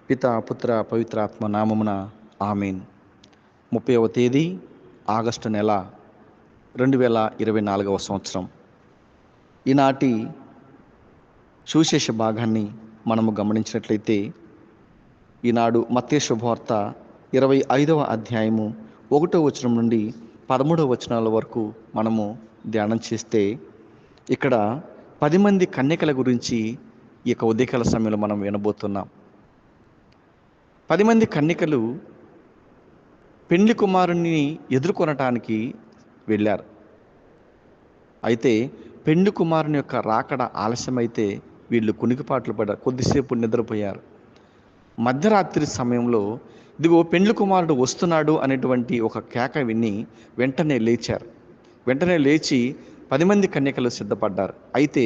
పిత పుత్ర పవిత్రాత్మ నామమున ఆమేన్. 30వ తేదీ ఆగస్టు నెల 2024 సంవత్సరం. ఈనాటి సువిశేష భాగాన్ని మనము గమనించినట్లయితే ఈనాడు మత్తయి శుభవార్త 25వ అధ్యాయము 1వ వచనం నుండి 13వ వచనాల వరకు మనము ధ్యానం చేస్తే ఇక్కడ 10 మంది కన్యకల గురించి ఈ యొక్క ఉదయకాల సమయంలో మనం వినబోతున్నాం. 10 మంది కన్యకలు పెండ్లి కుమారుణ్ణి ఎదుర్కొనటానికి వెళ్ళారు. అయితే పెండ్లి కుమారుని యొక్క రాకడ ఆలస్యమైతే వీళ్ళు కునికిపాట్లు పడ్డారు, కొద్దిసేపు నిద్రపోయారు. మధ్యరాత్రి సమయంలో ఇదిగో పెండ్లి కుమారుడు వస్తున్నాడు అనేటువంటి ఒక కేక విని వెంటనే లేచారు. వెంటనే లేచి 10 మంది కన్యకలు సిద్ధపడ్డారు. అయితే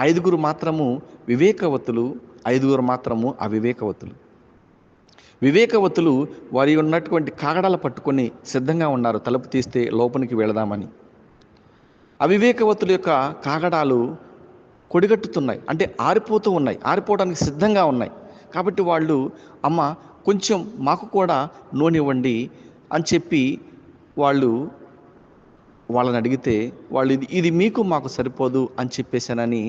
5 మాత్రము వివేకవతులు, 5 మాత్రము అవివేకవతులు. వివేకవతులు వారి ఉన్నటువంటి కాగడాలు పట్టుకొని సిద్ధంగా ఉన్నారు, తలుపు తీస్తే లోపలికి వెళదామని. అవివేకవతుల యొక్క కాగడాలు కొడిగట్టుతున్నాయి, అంటే ఆరిపోతూ ఉన్నాయి, ఆరిపోవడానికి సిద్ధంగా ఉన్నాయి. కాబట్టి వాళ్ళు, అమ్మ కొంచెం మాకు కూడా నూనె ఇవ్వండి అని చెప్పి వాళ్ళని అడిగితే వాళ్ళు ఇది మీకు మాకు సరిపోదు అని చెప్పేశానని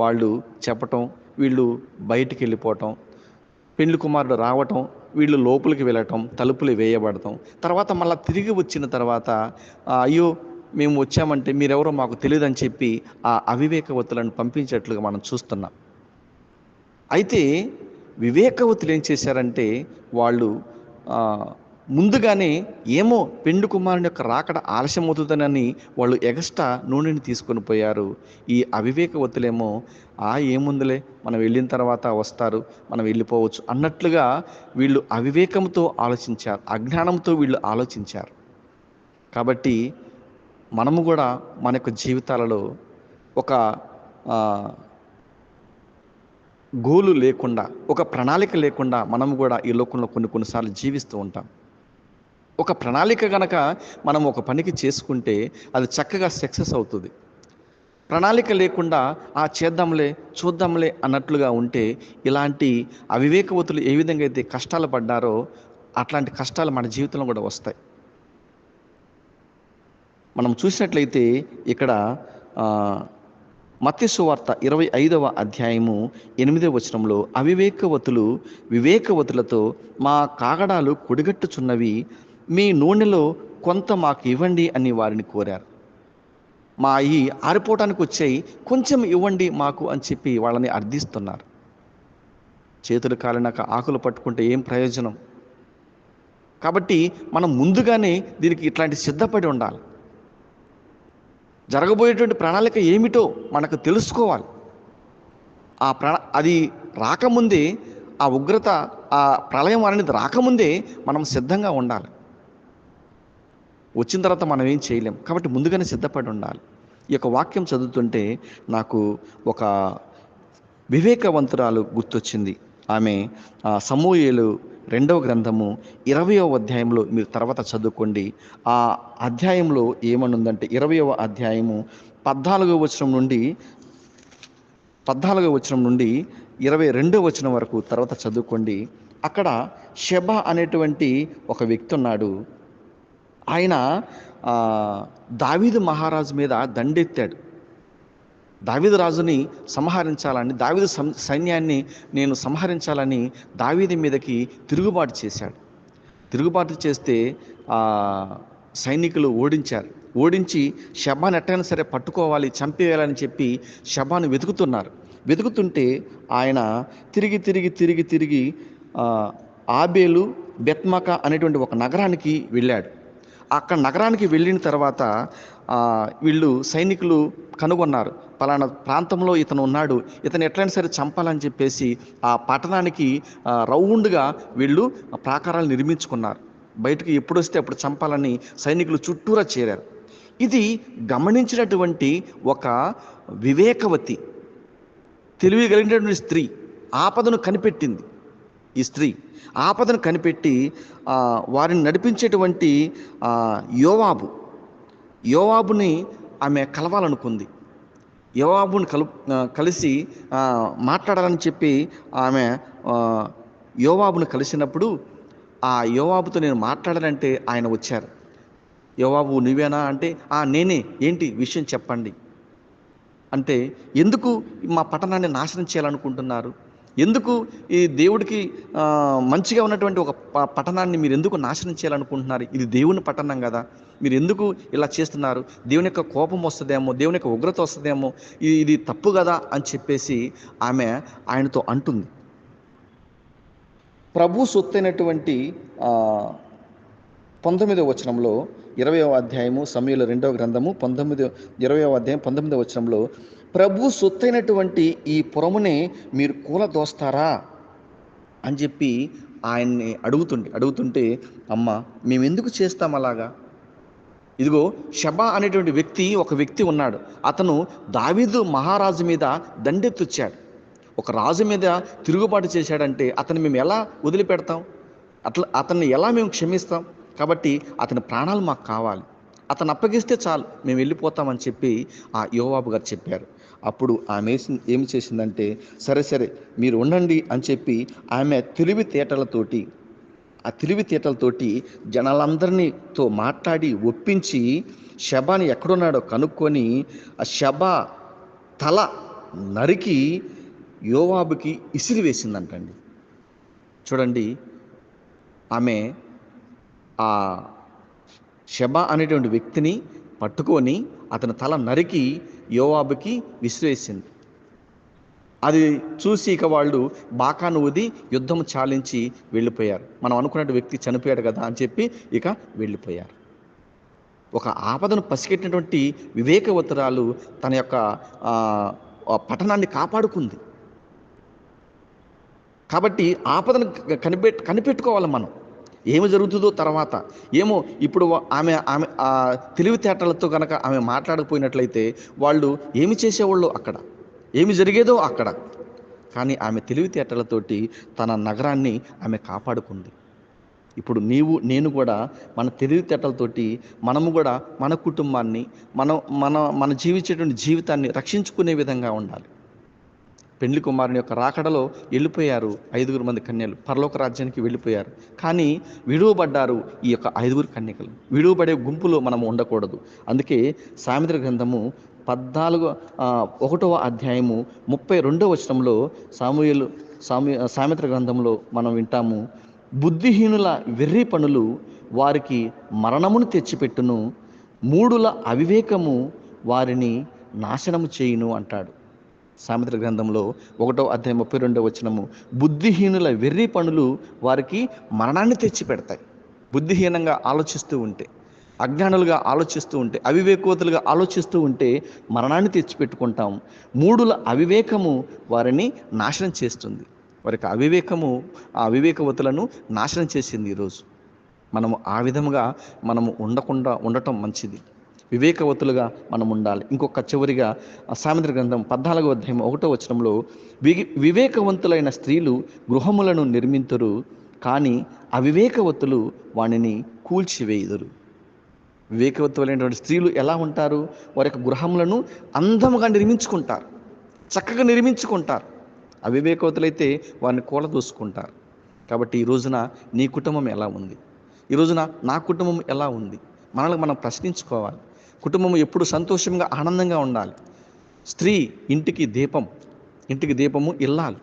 వాళ్ళు చెప్పటం, వీళ్ళు బయటికి వెళ్ళిపోవటం, పెండ్లి కుమారుడు రావటం, వీళ్ళు లోపలికి వెళ్ళటం, తలుపులు వేయబడటం. తర్వాత మళ్ళీ తిరిగి వచ్చిన తర్వాత అయ్యో మేము వచ్చామంటే మీరెవరో మాకు తెలియదని చెప్పి ఆ అవివేకవతులను పంపించేట్లుగా మనం చూస్తున్నాం. అయితే వివేకవతులు ఏం చేశారంటే వాళ్ళు ముందుగానే ఏమో పెండ్లి కుమారుని యొక్క రాకడ ఆలస్యమవుతుందని వాళ్ళు ఎగస్ట్రా నూనెని తీసుకొని పోయారు. ఈ అవివేకవతులేమో ఏముందిలే మనం వెళ్ళిన తర్వాత వస్తారు, మనం వెళ్ళిపోవచ్చు అన్నట్లుగా వీళ్ళు అవివేకంతో ఆలోచించారు, అజ్ఞానంతో వీళ్ళు ఆలోచించారు. కాబట్టి మనము కూడా మన యొక్క జీవితాలలో ఒక గోలు లేకుండా, ఒక ప్రణాళిక లేకుండా మనము కూడా ఈ లోకంలో కొన్నిసార్లు జీవిస్తూ ఉంటాం. ఒక ప్రణాళిక గనక మనం ఒక పనికి చేసుకుంటే అది చక్కగా సక్సెస్ అవుతుంది. ప్రణాళిక లేకుండా చేద్దాంలే చూద్దాంలే అన్నట్లుగా ఉంటే ఇలాంటి అవివేకవతులు ఏ విధంగా అయితే కష్టాలు పడ్డారో అట్లాంటి కష్టాలు మన జీవితంలో కూడా వస్తాయి. మనం చూసినట్లయితే ఇక్కడ మత్తయి సువార్త 25వ అధ్యాయము 8వ వచనంలో అవివేకవతులు వివేకవతులతో మా కాగడాలు కొడిగట్టుచున్నవి, మీ నూనెలో కొంత మాకు ఇవ్వండి అని వారిని కోరారు. మా ఆరిపోవటానికి వచ్చాయి, కొంచెం ఇవ్వండి మాకు అని చెప్పి వాళ్ళని అర్థిస్తున్నారు. చేతులు కాలినాక ఆకులు పట్టుకుంటే ఏం ప్రయోజనం? కాబట్టి మనం ముందుగానే దీనికి ఇట్లాంటి సిద్ధపడి ఉండాలి. జరగబోయేటువంటి ప్రణాళిక ఏమిటో మనకు తెలుసుకోవాలి. అది రాకముందే, ఆ ఉగ్రత, ఆ ప్రళయం అనేది రాకముందే మనం సిద్ధంగా ఉండాలి. వచ్చిన తర్వాత మనం ఏం చేయలేం, కాబట్టి ముందుగానే సిద్ధపడి ఉండాలి. ఈ యొక్క వాక్యం చదువుతుంటే నాకు ఒక వివేకవంతురాలు గుర్తొచ్చింది. ఆమె సమూయేలు 2వ గ్రంథము 20వ అధ్యాయంలో మీరు తర్వాత చదువుకోండి. ఆ అధ్యాయంలో ఏమనుందంటే 20వ అధ్యాయము 14వ వచనం నుండి 22వ వచనం వరకు తర్వాత చదువుకోండి. అక్కడ షెబా అనేటువంటి ఒక వ్యక్తి ఉన్నాడు. ఆయన దావీదు మహారాజు మీద దండెత్తాడు. దావీదు రాజుని సంహరించాలని, దావీదు సైన్యాన్ని నేను సంహరించాలని దావీదు మీదకి తిరుగుబాటు చేశాడు. తిరుగుబాటు చేస్తే సైనికులు ఓడించి షెబాను ఎట్టైనా సరే పట్టుకోవాలి, చంపేయాలని చెప్పి షెబాను వెతుకుతుంటే ఆయన తిరిగి ఆబేలు బెత్మక అనేటువంటి ఒక నగరానికి వెళ్ళాడు. అక్కడ నగరానికి వెళ్ళిన తర్వాత వీళ్ళు సైనికులు కనుగొన్నారు, పలానా ప్రాంతంలో ఇతను ఉన్నాడు, ఇతను ఎట్లయినా సరే చంపాలని చెప్పేసి ఆ పట్టణానికి రౌండ్గా వీళ్ళు ప్రాకారాలు నిర్మించుకున్నారు. బయటకు ఎప్పుడు వస్తే అప్పుడు చంపాలని సైనికులు చుట్టూరా చేరారు. ఇది గమనించినటువంటి ఒక వివేకవతి, తెలివి కలిగినటువంటి స్త్రీ ఆపదను కనిపెట్టింది. ఈ స్త్రీ ఆపదను కనిపెట్టి వారిని నడిపించేటువంటి యోవాబుని ఆమె కలవాలనుకుంది. యోవాబుని కలిసి మాట్లాడాలని చెప్పి ఆమె యోవాబును కలిసినప్పుడు ఆ యోవాబుతో నేను మాట్లాడాలంటే ఆయన వచ్చారు. యోవాబు నువ్వేనా అంటే, నేనే, ఏంటి విషయం చెప్పండి అంటే, ఎందుకు మా పట్టణాన్ని నాశనం చేయాలనుకుంటున్నారు? ఎందుకు ఈ దేవుడికి మంచిగా ఉన్నటువంటి ఒక పట్టణాన్ని మీరు ఎందుకు నాశనం చేయాలనుకుంటున్నారు? ఇది దేవుని పట్టణం కదా, మీరు ఎందుకు ఇలా చేస్తున్నారు? దేవుని యొక్క కోపం వస్తుందేమో, దేవుని యొక్క ఉగ్రత వస్తుందేమో, ఇది తప్పు కదా అని చెప్పేసి ఆమె ఆయనతో అంటుంది. ప్రభు సొత్తైనటువంటి 19వ వచనంలో, 20వ అధ్యాయము సమూయేలు 2వ గ్రంథము 20వ అధ్యాయం 19వ వచనంలో, ప్రభు సొత్తైనటువంటి ఈ పురమునే మీరు కూలదోస్తారా అని చెప్పి ఆయన్ని అడుగుతుంటే, అమ్మ మేము ఎందుకు చేస్తాం అలాగా? ఇదిగో షబా అనేటువంటి ఒక వ్యక్తి ఉన్నాడు. అతను దావీదు మహారాజు మీద దండెత్తొచ్చాడు. ఒక రాజు మీద తిరుగుబాటు చేశాడంటే అతన్ని మేము ఎలా వదిలిపెడతాం? అతన్ని ఎలా మేము క్షమిస్తాం? కాబట్టి అతని ప్రాణాలు మాకు కావాలి, అతను అప్పగిస్తే చాలు, మేము వెళ్ళిపోతామని చెప్పి ఆ యోవాబు గారు చెప్పారు. అప్పుడు ఆమె ఏమి చేసిందంటే, సరే మీరు ఉండండి అని చెప్పి ఆమె తెలివితేటలతోటి జనాలందరినీతో మాట్లాడి ఒప్పించి షబాని ఎక్కడున్నాడో కనుక్కొని ఆ షబా తల నరికి యోవాబుకి ఇసిరివేసిందంటండి. చూడండి, ఆమె ఆ షబా అనేటువంటి వ్యక్తిని పట్టుకొని అతని తల నరికి యోవాబుకి విసిరేసింది. అది చూసి ఇక వాళ్ళు బాకాను ఊది యుద్ధం చాలించి వెళ్ళిపోయారు. మనం అనుకున్నట్టు వ్యక్తి చనిపోయాడు కదా అని చెప్పి ఇక వెళ్ళిపోయారు. ఒక ఆపదను పసిగట్టినటువంటి వివేకవతురాలు తన యొక్క పట్టణాన్ని కాపాడుకుంది. కాబట్టి ఆపదను కనిపెట్టుకోవాలి మనం. ఏమి జరుగుతుందో తర్వాత ఏమో. ఇప్పుడు ఆమె తెలివితేటలతో కనుక ఆమె మాట్లాడకపోయినట్లయితే వాళ్ళు ఏమి చేసేవాళ్ళు అక్కడ, ఏమి జరిగేదో అక్కడ. కానీ ఆమె తెలివితేటలతోటి తన నగరాన్ని ఆమె కాపాడుకుంది. ఇప్పుడు నేను కూడా మన తెలివితేటలతోటి మనము కూడా మన కుటుంబాన్ని మన జీవించేటువంటి జీవితాన్ని రక్షించుకునే విధంగా ఉండాలి. పెండ్లి కుమారుని యొక్క రాకడలో వెళ్ళిపోయారు 5 మంది కన్యలు, పరలోక రాజ్యానికి వెళ్ళిపోయారు. కానీ విడువబడ్డారు ఈ యొక్క 5 కన్యకలు. విడువబడే గుంపులో మనం ఉండకూడదు. అందుకే సామెతల గ్రంథము 1వ అధ్యాయము 32వ వచనంలో సామెతల గ్రంథంలో మనం వింటాము, బుద్ధిహీనుల వెర్రి పనులు వారికి మరణమును తెచ్చిపెట్టును, మూడుల అవివేకము వారిని నాశనము చేయును అంటాడు. సామెతల గ్రంథంలో 1వ అధ్యాయం 32వ వచనము, బుద్ధిహీనుల వెర్రి పనులు వారికి మరణాన్ని తెచ్చిపెడతాయి. బుద్ధిహీనంగా ఆలోచిస్తూ ఉంటే, అజ్ఞానులుగా ఆలోచిస్తూ ఉంటే, అవివేకవతులుగా ఆలోచిస్తూ ఉంటే మరణాన్ని తెచ్చిపెట్టుకుంటాం. మూడుల అవివేకము వారిని నాశనం చేస్తుంది. వారికి ఆ అవివేకవతులను నాశనం చేసింది. ఈరోజు మనము ఆ విధముగా మనము ఉండటం మంచిది. వివేకవతులుగా మనం ఉండాలి. ఇంకొక చివరిగా సామెతల గ్రంథం 14వ అధ్యాయం 1వ వచనంలో, వివేకవంతులైన స్త్రీలు గృహములను నిర్మింతురు, కానీ అవివేకవతులు వానిని కూల్చివేయుదురు. వివేకవంతులైనటువంటి స్త్రీలు ఎలా ఉంటారు? వారి యొక్క గృహములను అందముగా నిర్మించుకుంటారు, చక్కగా నిర్మించుకుంటారు. అవివేకవతులైతే వారిని కూలదూసుకుంటారు. కాబట్టి ఈ రోజున నీ కుటుంబం ఎలా ఉంది? ఈ రోజున నా కుటుంబం ఎలా ఉంది? మనల్ని మనం ప్రశ్నించుకోవాలి. కుటుంబం ఎప్పుడు సంతోషంగా ఆనందంగా ఉండాలి. స్త్రీ ఇంటికి దీపము ఇల్లాలి.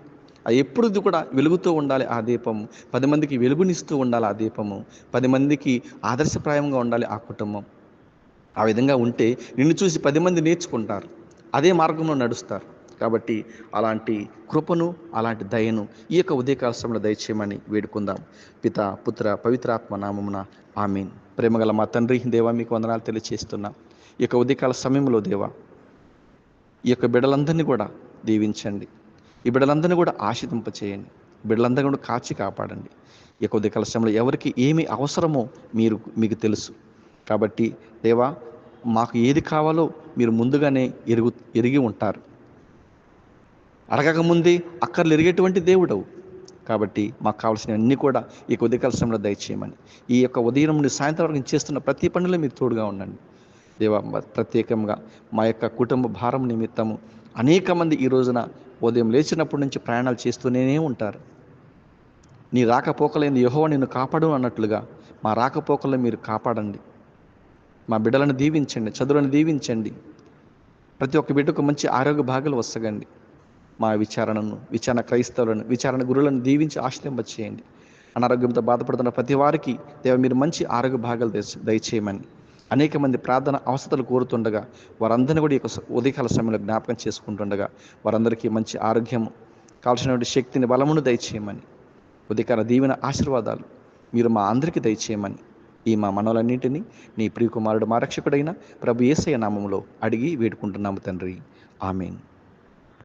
అది ఎప్పుడు కూడా వెలుగుతూ ఉండాలి. ఆ దీపము 10 మందికి వెలుగునిస్తూ ఉండాలి. ఆ దీపము 10 మందికి ఆదర్శప్రాయంగా ఉండాలి ఆ కుటుంబం. ఆ విధంగా ఉంటే నిన్ను చూసి 10 మంది నేర్చుకుంటారు, అదే మార్గంలో నడుస్తారు. కాబట్టి అలాంటి కృపను, అలాంటి దయను ఈ యొక్క ఉదయకాల సమయంలో దయచేయమని వేడుకుందాం. పిత, పుత్ర, పవిత్రాత్మ నామమున ఆమేన్. ప్రేమగల మా తండ్రి, దేవా మీకు వందనాలు తెలియచేస్తున్నా. ఈ యొక్క ఉదయకాల సమయంలో దేవా, ఈ యొక్క బిడ్డలందరినీ కూడా దీవించండి. ఈ బిడ్డలందరినీ కూడా ఆశీర్వదింపచేయండి. బిడ్డలందరినీ కూడా కాచి కాపాడండి. ఈ యొక్క ఉదయకాల సమయంలో ఎవరికి ఏమి అవసరమో మీకు తెలుసు. కాబట్టి దేవా, మాకు ఏది కావాలో మీరు ముందుగానే ఎరిగి ఉంటారు. అడగకముందే అక్కర్లు ఎరిగేటువంటి దేవుడవు. కాబట్టి మాకు కావాల్సినవన్నీ కూడా ఈ యొక్క ఉదయకాల సమయంలో దయచేయమని, ఈ యొక్క ఉదయం నుండి సాయంత్రం వరకు చేస్తున్న ప్రతి పనిలో మీరు తోడుగా ఉండండి దేవా. ప్రత్యేకంగా మా యొక్క కుటుంబ భారం నిమిత్తము అనేక మంది ఈ రోజున ఉదయం లేచినప్పటి నుంచి ప్రయాణాలు చేస్తూనే ఉంటారు. నీ రాకపోకలేని యెహోవా నిన్ను కాపాడు అన్నట్లుగా మా రాకపోకలను మీరు కాపాడండి. మా బిడ్డలను దీవించండి, చదువులను దీవించండి. ప్రతి ఒక్క బిడ్డకు మంచి ఆరోగ్య భాగ్యాలు వసగండి. మా విచారణ క్రైస్తవులను, విచారణ గురులను దీవించి ఆశ్రయింపచేయండి. అనారోగ్యంతో బాధపడుతున్న ప్రతి వారికి దేవ మీరు మంచి ఆరోగ్య భాగ్యాలు దయచేయమని అనేక మంది ప్రార్థన అవసరాలు కోరుతుండగా వారందరినీ కూడా ఈ ఉదయకాల సమయంలో జ్ఞాపకం చేసుకుంటుండగా వారందరికీ మంచి ఆరోగ్యం, కావాల్సినటువంటి శక్తిని, బలమును దయచేయమని, ఉదయకాల దీవెన ఆశీర్వాదాలు మీరు మా అందరికీ దయచేయమని ఈ మా మనవులన్నింటినీ నీ ప్రియకుమారుడు మా రక్షకుడైన ప్రభు యేసయ్య నామములో అడిగి వేడుకుంటున్నాము తండ్రి. ఆమేన్.